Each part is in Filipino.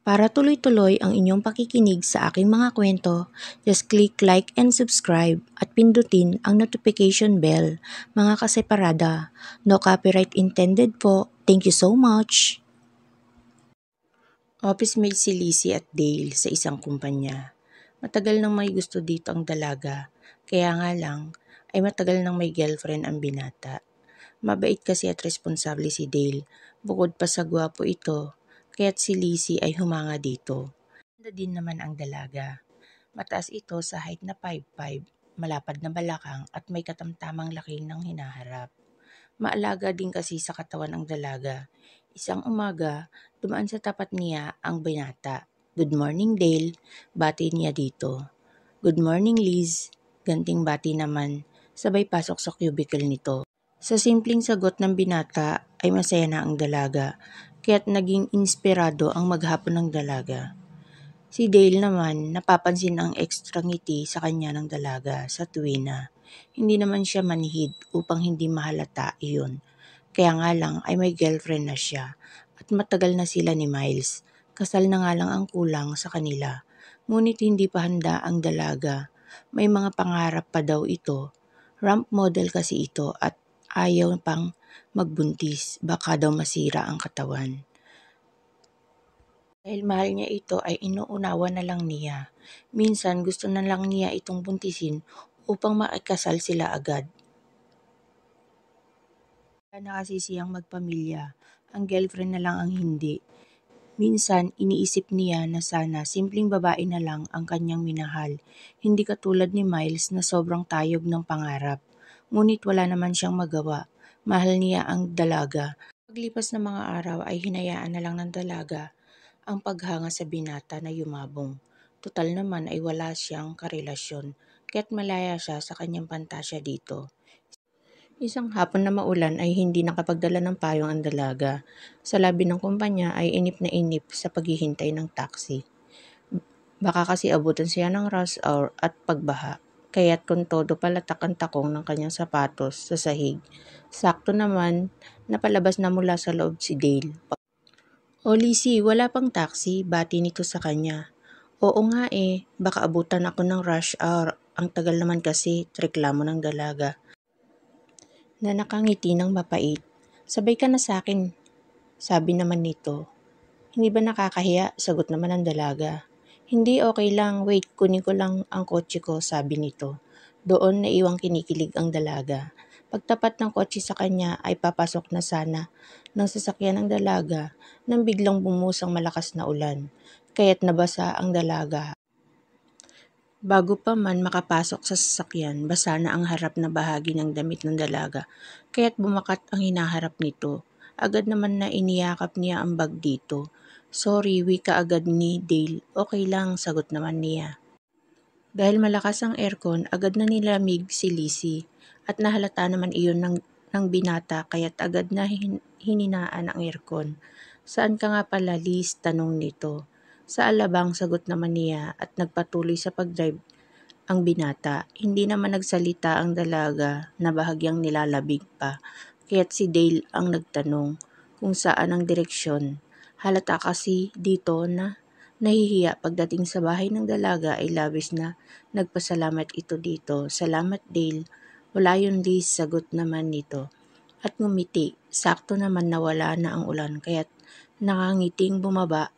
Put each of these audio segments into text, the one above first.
Para tuloy-tuloy ang inyong pakikinig sa aking mga kwento, just click like and subscribe at pindutin ang notification bell, mga kaseparada. No copyright intended po. Thank you so much! Office mate si Lizzie at Dale sa isang kumpanya. Matagal nang may gusto dito ang dalaga, kaya nga lang ay matagal nang may girlfriend ang binata. Mabait kasi at responsable si Dale, bukod pa sa gwapo ito, kaya't si Lizzie ay humanga dito. Ganda din naman ang dalaga. Mataas ito sa height na 5'5", malapad na balakang at may katamtamang laki ng hinaharap. Maalaga din kasi sa katawan ang dalaga. Isang umaga, dumaan sa tapat niya ang binata. "Good morning, Dale," bati niya dito. "Good morning, Liz," ganting bati naman, sabay pasok sa cubicle nito. Sa simpleng sagot ng binata ay masaya na ang dalaga, kaya't naging inspirado ang maghapon ng dalaga. Si Dale naman napapansin ang ekstra ngiti sa kanya ng dalaga sa tuwina. Hindi naman siya manhid upang hindi mahalata iyon. Kaya nga lang ay may girlfriend na siya at matagal na sila ni Miles. Kasal na nga lang ang kulang sa kanila. Ngunit hindi pa handa ang dalaga. May mga pangarap pa daw ito. Ramp model kasi ito at ayaw pang magbuntis. Baka daw masira ang katawan. Dahil mahal niya ito ay inuunawa na lang niya. Minsan gusto na lang niya itong buntisin upang maikasal sila agad. Wala na kasi siyang magpamilya. Ang girlfriend na lang ang hindi. Minsan iniisip niya na sana simpleng babae na lang ang kanyang minahal. Hindi katulad ni Miles na sobrang tayog ng pangarap. Ngunit wala naman siyang magawa. Mahal niya ang dalaga. Paglipas ng mga araw ay hinayaan na lang ng dalaga ang paghanga sa binata na yumabong. Tutal naman ay wala siyang karelasyon, kaya't malaya siya sa kanyang pantasya dito. Isang hapon na maulan ay hindi nakapagdala ng payong ang dalaga. Sa labi ng kumpanya ay inip na inip sa paghihintay ng taxi. Baka kasi abutan siya ng rush hour at pagbaha, kaya't kung todo palatak ang takong ng kanyang sapatos sa sahig. Sakto naman, napalabas na mula sa loob si Dale. "O Lizzie, wala pang taxi," bati nito sa kanya. "Oo nga baka abutan ako ng rush hour. Ang tagal naman kasi," reklamo ng dalaga na nakangiti ng mapait. "Sabay ka na sa akin," sabi naman nito. "Hindi ba nakakahiya?" sagot naman ng dalaga. "Hindi, okay lang. Wait, kunin ko lang ang kotse ko," sabi nito. Doon naiwang kinikilig ang dalaga. Pagtapat ng kotse sa kanya ay papasok na sana ng sasakyan ng dalaga nang biglang bumusang malakas na ulan, kaya't nabasa ang dalaga. Bago pa man makapasok sa sasakyan, basa na ang harap na bahagi ng damit ng dalaga, kaya't bumakat ang hinaharap nito. Agad naman na iniyakap niya ang bag dito. "Sorry," wika agad ni Dale. "Okay lang," sagot naman niya. Dahil malakas ang aircon, agad na nilamig si Lizzie at nahalata naman iyon ng binata kaya't agad na hininaan ang aircon. "Saan ka nga pala, Liz?" tanong nito. "Sa alabang," sagot naman niya at nagpatuloy sa pagdrive ang binata. Hindi naman nagsalita ang dalaga na bahagyang nilalabig pa, kaya't si Dale ang nagtanong kung saan ang direksyon. Halata kasi dito na nahihiya. Pagdating sa bahay ng dalaga ay labis na nagpasalamat ito dito. "Salamat, Dale." "Wala yun, Liz," sagot naman nito at ngumiti. Sakto naman nawala na ang ulan kaya't nakangiting bumaba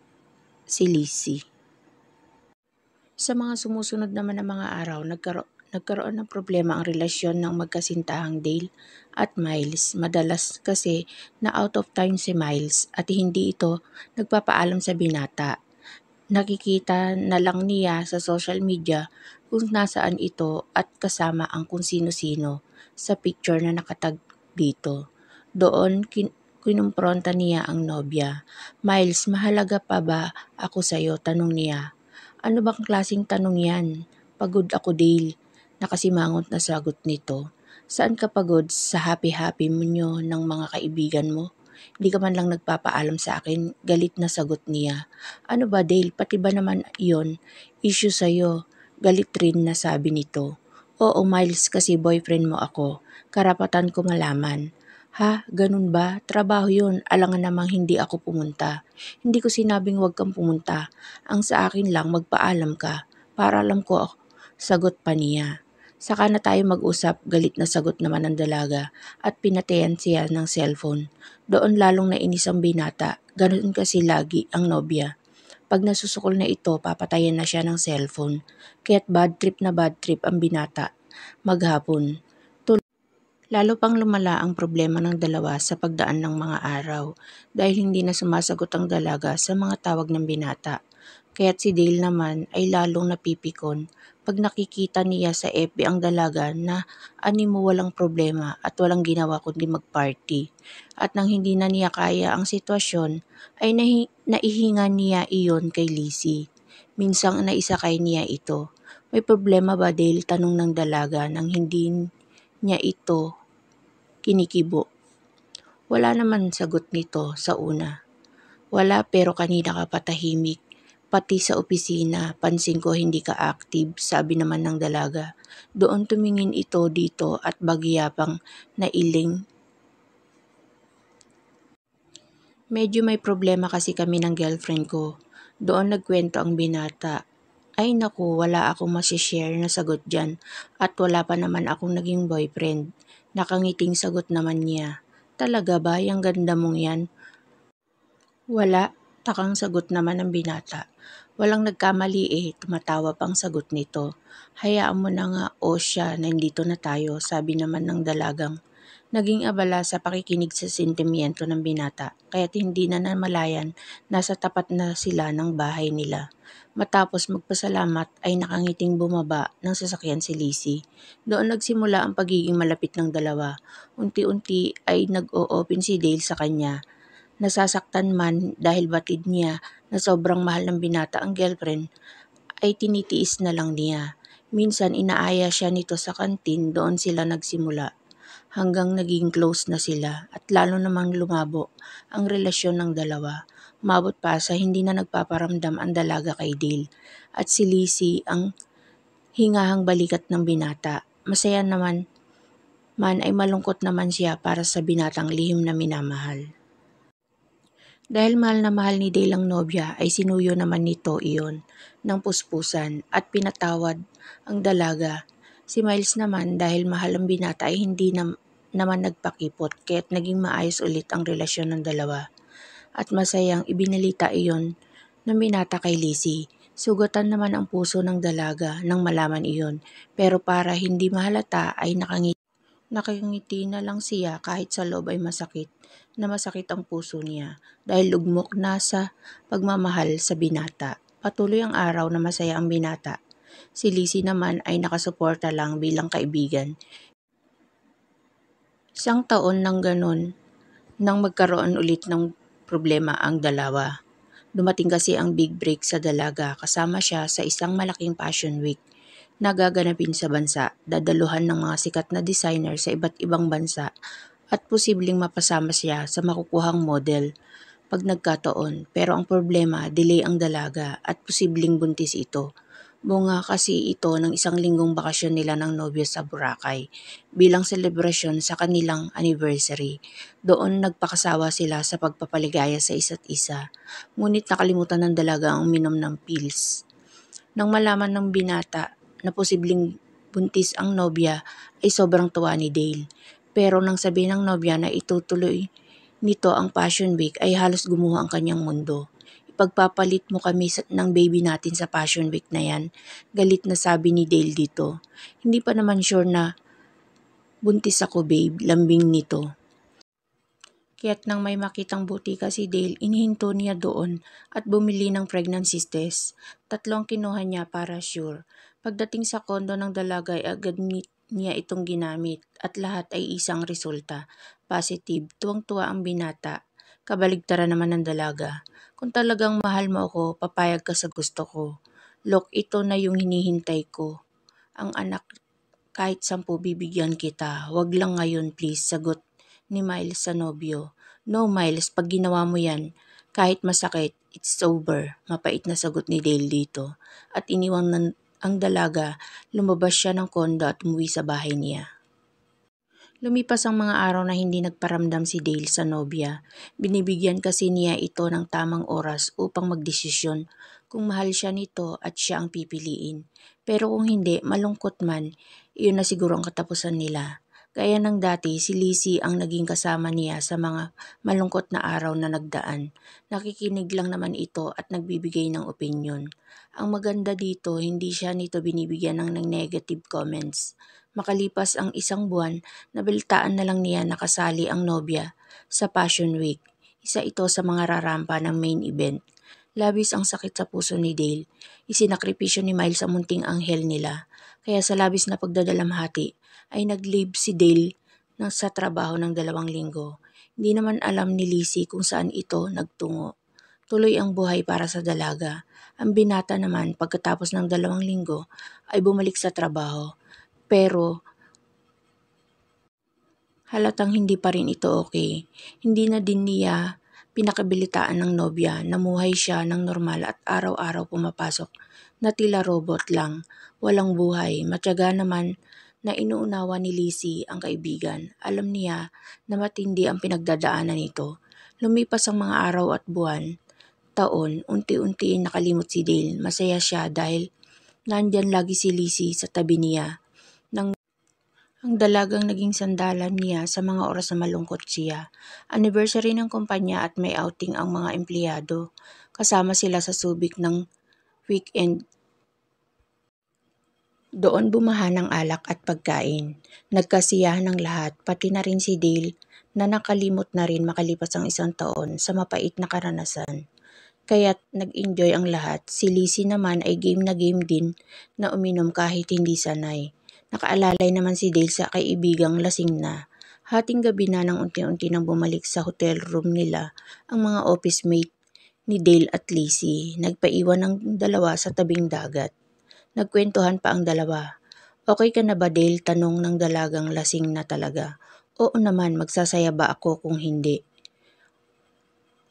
si Lizzie. Sa mga sumusunod naman na mga araw, nagkaroon ng problema ang relasyon ng magkasintahang Dale at Miles. Madalas kasi na out of time si Miles at hindi ito nagpapaalam sa binata. Nakikita na lang niya sa social media kung nasaan ito at kasama ang kung sino-sino sa picture na nakatag dito. Doon kinumpronta niya ang nobya. "Miles, mahalaga pa ba ako sa'yo?" tanong niya. "Ano bang klaseng tanong yan? Pagod ako, Dale." Nakasimangot na sagot nito. "Saan ka pagod? Sa happy-happy mo nyo ng mga kaibigan mo? Di ka man lang nagpapaalam sa akin." Galit na sagot niya. "Ano ba, Dale? Pati ba naman iyon issue sa'yo?" Galit rin na sabi nito. "Oo, Miles, kasi boyfriend mo ako. Karapatan ko malaman." Ha, ganun ba? Trabaho yun, alangan namang hindi ako pumunta. Hindi ko sinabing huwag kang pumunta. Ang sa akin lang, magpaalam ka. Para alam ko, sagot pa niya. Saka na tayo mag-usap, galit na sagot naman ng dalaga at pinatayan siya ng cellphone. Doon lalong nainis ang binata, ganun kasi lagi ang nobya. Pag nasusukol na ito, papatayan na siya ng cellphone. Kaya't bad trip ang binata. Maghapon. Lalo pang lumala ang problema ng dalawa sa pagdaan ng mga araw dahil hindi na sumasagot ang dalaga sa mga tawag ng binata. Kaya't si Dale naman ay lalong napipikon pag nakikita niya sa FB ang dalaga na animo walang problema at walang ginawa kundi mag-party. At nang hindi na niya kaya ang sitwasyon ay naihinga niya iyon kay Lizzie. Minsang naisakay niya ito. May problema ba Dale? Tanong ng dalaga nang hindi niya ito kinikibo. Wala naman sagot nito sa una. Wala pero kanina ka patahimik. Pati sa opisina, pansin ko hindi ka active, sabi naman ng dalaga. Doon tumingin ito dito at bagyapang nailing. Medyo may problema kasi kami ng girlfriend ko. Doon nagkwento ang binata. Ay naku, wala akong masishare na sagot dyan at wala pa naman akong naging boyfriend. Nakangiting sagot naman niya. Talaga ba? Yang ganda mong yan? Wala. Takang sagot naman ng binata. Walang nagkamali tumatawa pang sagot nito. Hayaan mo na nga o siya, nandito na tayo, sabi naman ng dalagang. Naging abala sa pakikinig sa sentimiento ng binata, kaya't hindi na namalayan nasa tapat na sila ng bahay nila. Matapos magpasalamat ay nakangiting bumaba ng sasakyan si Lizzie. Doon nagsimula ang pagiging malapit ng dalawa. Unti-unti ay nag-o-open si Dale sa kanya. Nasasaktan man dahil batid niya na sobrang mahal ng binata ang girlfriend, ay tinitiis na lang niya. Minsan inaaya siya nito sa kantin, doon sila nagsimula. Hanggang naging close na sila at lalo namang lumabo ang relasyon ng dalawa. Umabot pa sa hindi na nagpaparamdam ang dalaga kay Dale at si Lizzie ang hingahang balikat ng binata. Masaya naman man ay malungkot naman siya para sa binatang lihim na minamahal. Dahil mahal na mahal ni Dale ang nobya ay sinuyo naman nito iyon ng puspusan at pinatawad ang dalaga. Si Miles naman dahil mahal ang binata ay hindi naman nagpakipot kaya't naging maayos ulit ang relasyon ng dalawa. At masayang ibinalita iyon ng binata kay Lizzie. Sugatan naman ang puso ng dalaga nang malaman iyon pero para hindi mahalata ay nakangiti na lang siya kahit sa loob ay masakit ang puso niya dahil lugmok na sa pagmamahal sa binata. Patuloy ang araw na masaya ang binata. Si Lizzie naman ay nakasuporta lang bilang kaibigan. Isang taon nang ganun nang magkaroon ulit ng problema ang dalawa. Dumating kasi ang big break sa dalaga kasama siya sa isang malaking fashion week na gaganapin sa bansa. Dadaluhan ng mga sikat na designer sa iba't ibang bansa at posibleng mapasama siya sa makukuhang model pag nagkataon. Pero ang problema, delay ang dalaga at posibleng buntis ito. Bunga kasi ito ng isang linggong bakasyon nila ng nobyo sa Boracay bilang selebrasyon sa kanilang anniversary. Doon nagpakasawa sila sa pagpapaligaya sa isa't isa. Ngunit nakalimutan ng dalaga ang uminom ng pills. Nang malaman ng binata na posibleng buntis ang nobya ay sobrang tuwa ni Dale. Pero nang sabihin ng nobya na itutuloy nito ang Fashion Week ay halos gumuho ang kanyang mundo. Ipagpapalit mo kami ng baby natin sa Fashion Week na yan, galit na sabi ni Dale dito. Hindi pa naman sure na buntis ako babe, lambing nito. Kaya't nang may makitang butika si Dale, inihinto niya doon at bumili ng pregnancy test. 3 ang kinuha niya para sure. Pagdating sa kondo ng dalaga ay agad niya itong ginamit at lahat ay isang resulta. Positive, tuwang-tuwa ang binata. Kabaligtaran naman ng dalaga. Kung talagang mahal mo ako, papayag ka sa gusto ko. Look, ito na yung hinihintay ko. Ang anak, kahit 10 bibigyan kita. Wag lang ngayon please, sagot ni Miles sa nobyo. No Miles, pag ginawa mo yan, kahit masakit, it's over. Mapait na sagot ni Dale dito. At iniwang ang dalaga, lumabas siya ng kondo at umuwi sa bahay niya. Lumipas ang mga araw na hindi nagparamdam si Dale sa nobya. Binibigyan kasi niya ito ng tamang oras upang magdesisyon kung mahal siya nito at siya ang pipiliin. Pero kung hindi, malungkot man, iyon na siguro ang katapusan nila. Gaya ng dati, si Lizzie ang naging kasama niya sa mga malungkot na araw na nagdaan. Nakikinig lang naman ito at nagbibigay ng opinyon. Ang maganda dito, hindi siya nito binibigyan ng negative comments. Makalipas ang isang buwan, nabalitaan na lang niya nakasali ang nobya sa Fashion Week. Isa ito sa mga rarampa ng main event. Labis ang sakit sa puso ni Dale. Isinakripisyo ni Miles sa munting anghel nila. Kaya sa labis na pagdadalamhati ay nag-leave si Dale sa trabaho ng 2 linggo. Hindi naman alam ni Lizzie kung saan ito nagtungo. Tuloy ang buhay para sa dalaga. Ang binata naman pagkatapos ng 2 linggo ay bumalik sa trabaho. Pero halatang hindi pa rin ito okay. Hindi na din niya pinakabilitaan ng nobya. Namuhay siya ng normal at araw-araw pumapasok na tila robot lang, walang buhay. Matyaga naman na inuunawa ni Lizzie ang kaibigan. Alam niya na matindi ang pinagdadaanan nito. Lumipas ang mga araw at buwan, taon, unti-unti nakalimot si Dale. Masaya siya dahil nandyan lagi si Lizzie sa tabi niya. Ang dalagang naging sandalan niya sa mga oras na malungkot siya. Anniversary ng kumpanya at may outing ang mga empleyado. Kasama sila sa Subic ng weekend. Doon bumaha ng alak at pagkain. Nagkasiyahan ng lahat, pati na rin si Dale na nakalimot na rin makalipas ang 1 taon sa mapait na karanasan. Kaya't nag-enjoy ang lahat. Si Lizzie naman ay game na game din na uminom kahit hindi sanay. Nakaalalay naman si Dale sa kaibigang lasing na. Hating gabi na nang unti-unti nang bumalik sa hotel room nila ang mga office mate ni Dale at Lizzie. Nagpaiwan ng dalawa sa tabing dagat. Nagkwentuhan pa ang dalawa. Okay ka na ba Dale? Tanong ng dalagang lasing na talaga. Oo naman, magsasaya ba ako kung hindi?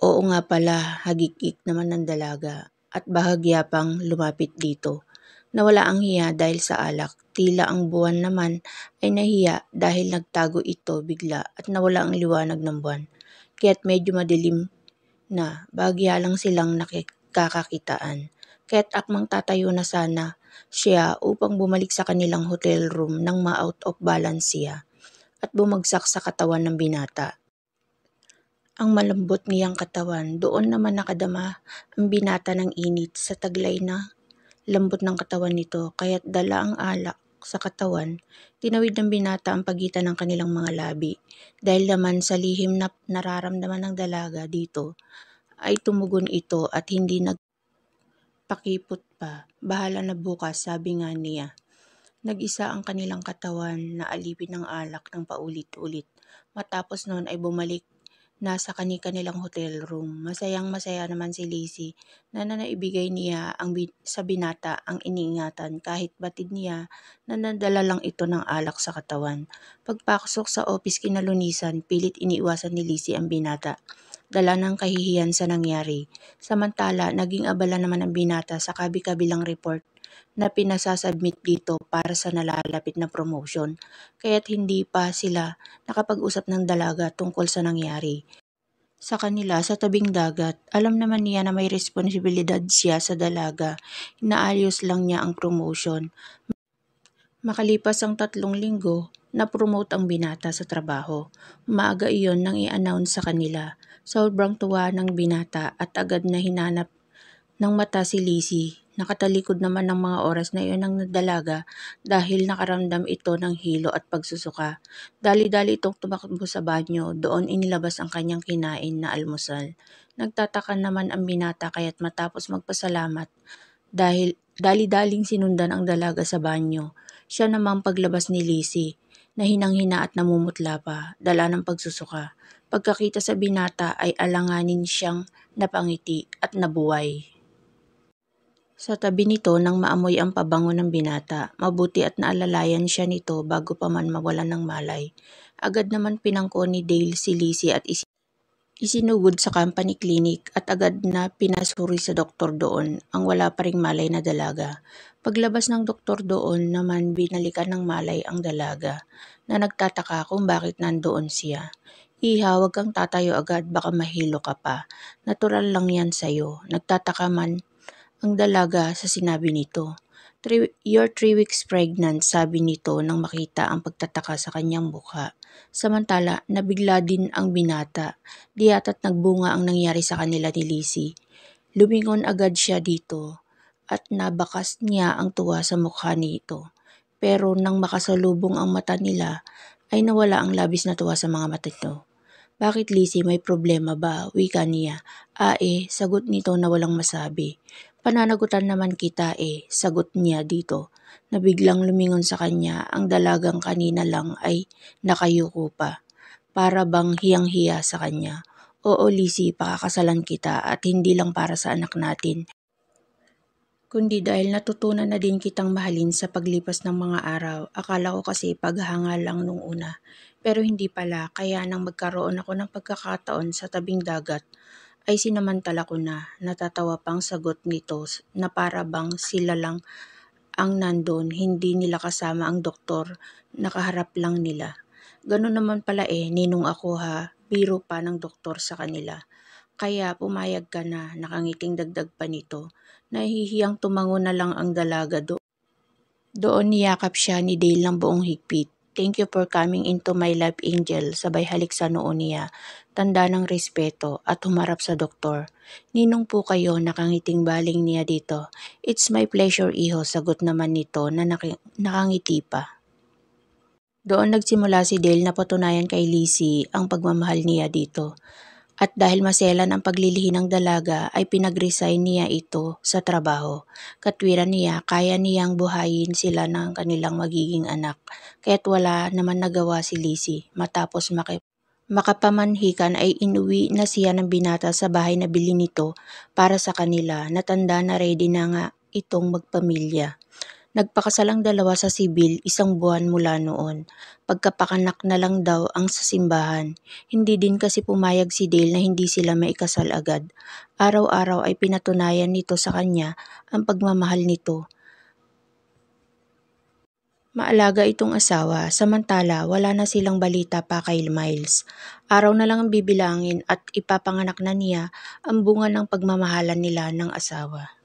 Oo nga pala, hagik-ik naman ng dalaga at bahagya pang lumapit dito. Nawala ang hiya dahil sa alak. Tila ang buwan naman ay nahiya dahil nagtago ito bigla at nawala ang liwanag ng buwan. Kaya't medyo madilim na, bahagya lang silang nakakakitaan. Kaya't akmang tatayo na sana siya upang bumalik sa kanilang hotel room nang ma-out of balance siya at bumagsak sa katawan ng binata. Ang malambot niyang katawan, doon naman nakadama ang binata ng init sa taglay na lambot ng katawan nito, kaya't dala ang alak sa katawan. Tinawid ng binata ang pagitan ng kanilang mga labi. Dahil naman sa lihim na nararamdaman ng dalaga dito, ay tumugon ito at hindi nagpakipot pa. Bahala na bukas, sabi nga niya. Nag-isa ang kanilang katawan na alipin ng alak ng paulit-ulit. Matapos noon ay bumalik nasa kanilang hotel room. Masayang-masaya naman si Lizzie na naibigay niya sa binata ang iniingatan kahit batid niya na nadala lang ito ng alak sa katawan. Pagpasok sa office kinalunisan, pilit iniiwasan ni Lizzie ang binata. Dala ng kahihiyan sa nangyari. Samantala, naging abala naman ang binata sa kabi-kabilang report na pinasasubmit dito para sa nalalapit na promotion. Kaya't hindi pa sila nakapag-usap ng dalaga tungkol sa nangyari sa kanila sa tabing dagat. Alam naman niya na may responsibilidad siya sa dalaga. Inaayos lang niya ang promotion. Makalipas ang 3 linggo, na-promote ang binata sa trabaho. Maaga iyon nang i-announce sa kanila. Sobrang tuwa ng binata at agad na hinanap ng mata si Lizzie. Nakatalikod naman ng mga oras na iyon ng dalaga dahil nakaramdam ito ng hilo at pagsusuka. Dali-dali itong tumakbo sa banyo, doon inilabas ang kanyang kinain na almusal. Nagtataka naman ang binata kaya't matapos magpasalamat dahil dali-daling sinundan ang dalaga sa banyo. Siya namang paglabas ni Lizzie, na hinang-hina at namumutla pa, dala ng pagsusuka. Pagkakita sa binata ay alanganin siyang napangiti at nabuway. Sa tabi nito nang maamoy ang pabango ng binata, mabuti at naalalayan siya nito bago pa man mawalan ng malay. Agad naman pinangko ni Dale si Lizzie at Isinugod sa company clinic at agad na pinasuri sa doktor doon ang wala pa ring malay na dalaga. Paglabas ng doktor doon naman binalikan ng malay ang dalaga na nagtataka kung bakit nandoon siya. Iha, wag kang tatayo agad, baka mahilo ka pa. Natural lang yan sa'yo. Nagtataka man ang dalaga sa sinabi nito. You're 3 weeks pregnant, sabi nito nang makita ang pagtataka sa kanyang mukha. Samantala, nabigla din ang binata. Di yata't nagbunga ang nangyari sa kanila ni Lizzie. Lumingon agad siya dito at nabakas niya ang tuwa sa mukha nito. Pero nang makasalubong ang mata nila, ay nawala ang labis na tuwa sa mga mata nito. Bakit Lizzie, may problema ba? Wika niya. Sagot nito na walang masabi. Pananagutan naman kita sagot niya dito. Na biglang lumingon sa kanya, ang dalagang kanina lang ay nakayuko pa. Para bang hiyang-hiya sa kanya. Oo Lizzie, pakakasalan kita at hindi lang para sa anak natin, kundi dahil natutunan na din kitang mahalin sa paglipas ng mga araw. Akala ko kasi paghanga lang nung una. Pero hindi pala, kaya nang magkaroon ako ng pagkakataon sa tabing dagat, ay sinamantala ko na. Natatawa pang sagot nito na para bang sila lang ang nandun, hindi nila kasama ang doktor, nakaharap lang nila. Ganun naman pala ninong ako ha, biro pa ng doktor sa kanila. Kaya pumayag ka na, nakangiting dagdag pa nito. Nahihiyang tumango na lang ang dalaga doon niyakap siya ni Dale ng buong higpit. Thank you for coming into my life, Angel. Sabay halik sa noo niya. Tanda ng respeto at humarap sa doktor. Ninong po kayo, nakangiting baling niya dito. It's my pleasure, iho, sagot naman nito na nakangiti pa. Doon nagsimula si Dale na patunayan kay Lizzie ang pagmamahal niya dito. At dahil maselan ang paglilihi ng dalaga ay pinag-resign niya ito sa trabaho. Katwiran niya, kaya niyang buhayin sila ng kanilang magiging anak. Kaya't wala naman nagawa si Lizzie. Matapos makapamanhikan ay inuwi na siya ng binata sa bahay na bili nito para sa kanila. Natanda na ready na nga itong magpamilya. Nagpakasalang dalawa sa sibil 1 buwan mula noon. Pagkapakanak na lang daw ang sa simbahan. Hindi din kasi pumayag si Dale na hindi sila maikasal agad. Araw-araw ay pinatunayan nito sa kanya ang pagmamahal nito. Maalaga itong asawa, samantala wala na silang balita pa kay Miles. Araw na lang ang bibilangin at ipapanganak na niya ang bunga ng pagmamahalan nila ng asawa.